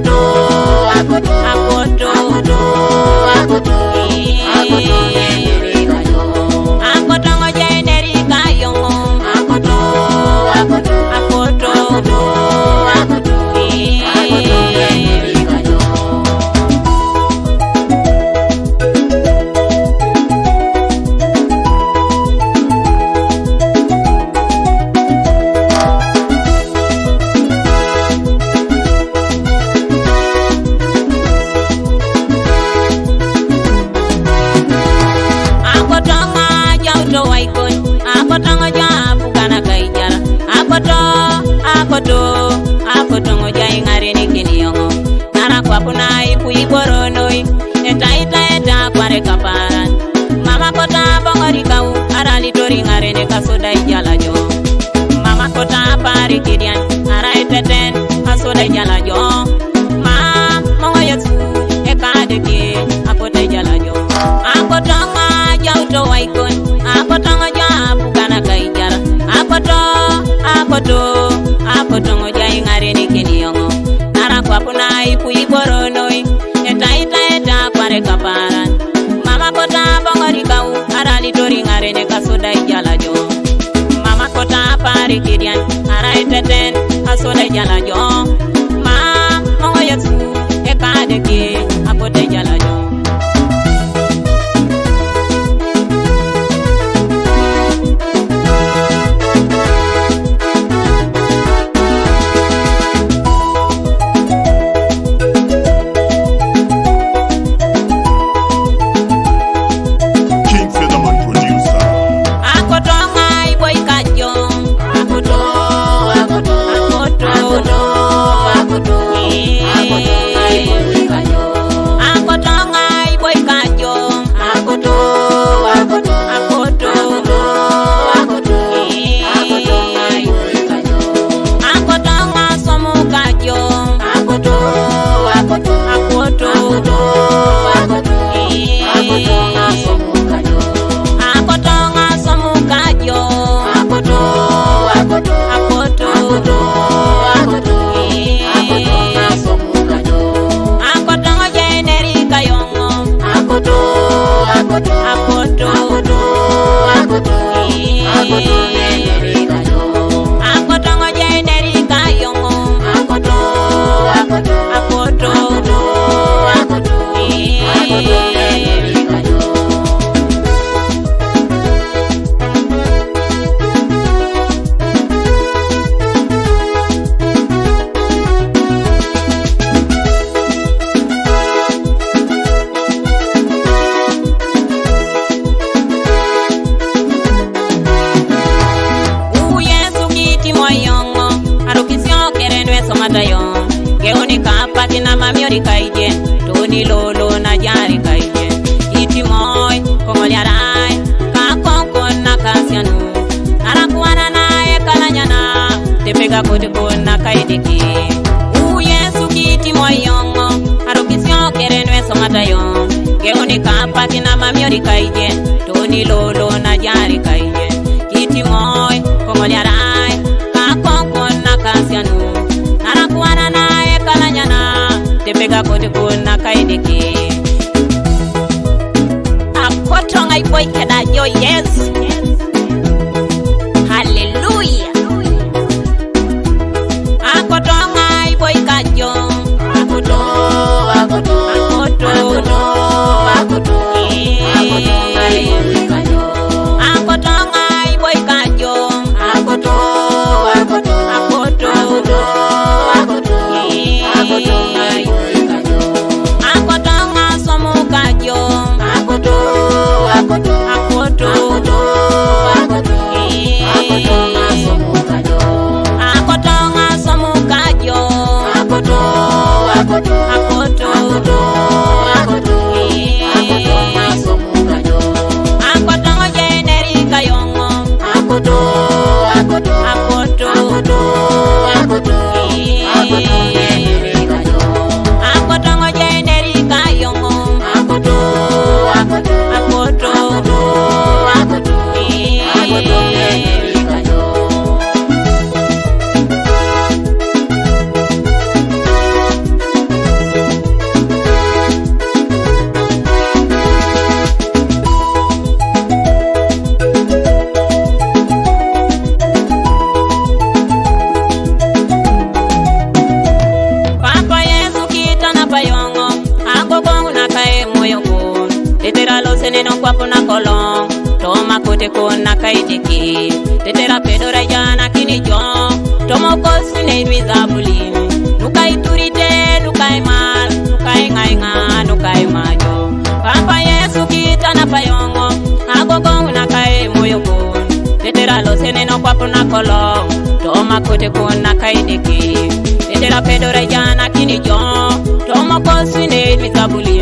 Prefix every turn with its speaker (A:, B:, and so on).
A: akoto akoto akoto akoto akoto nerikayo akoto ngoje nerikayo akoto akoto akoto akoto akoto nerikayo akoto ngoja ingare nikiniyo nara kwa punai kuiboronoi eta kware kaparan mama kota bongori kau arali tori ngare ne kasoda ijala jo mama kota pari kidian ara eteten kasoda ijala jo ma mongo yesu ekade ki akota ijala jo akoto ngoja uto waikon akoto ngoja bukana kaijara akoto ngoja ingare nikiniyo nara kwa punai kuiboronoi eta kware kaparan mama kota bongori kau arali tori ngare ne kasoda ijala jo mama kota pari kidian ara eteten kasoda ijala jo ma mongo yesu ekade ki akota ijala jo kaije toni lolo na jari kaije iti moy komoliarai ka konkon na kasianu arakuana nae kalanyana tepega kote kona kaideki u yesu kiti moy yongo arokisyo kerenwe somatayo geoni kapati na mamiori kaije toni lolo na jari kaije iti moy komoliarai ka konkon na kasianu arakuana nae kalanyana tepega kote kuna kaideki akoto ngai boy kada yo yes hallelujah akoto ngai boy kajo akoto akoto akoto akoto akoto ngai kajo akoto ngai boy kajo akoto akoto akoto akoto akoto ngai akoto akoto akoto sene no kwapo na kolong toma kote kona kaideki tetera pedora jana kini jo tomo kosine mizabulini nukai turite nukai mal nukai ngainga nukai majo papa Yesu kitana payongo agogo unakai moyo ko tetera lo sene no kwapo na kolong toma kote kona kaideki tetera pedora jana kini jo tomo kosine mizabulini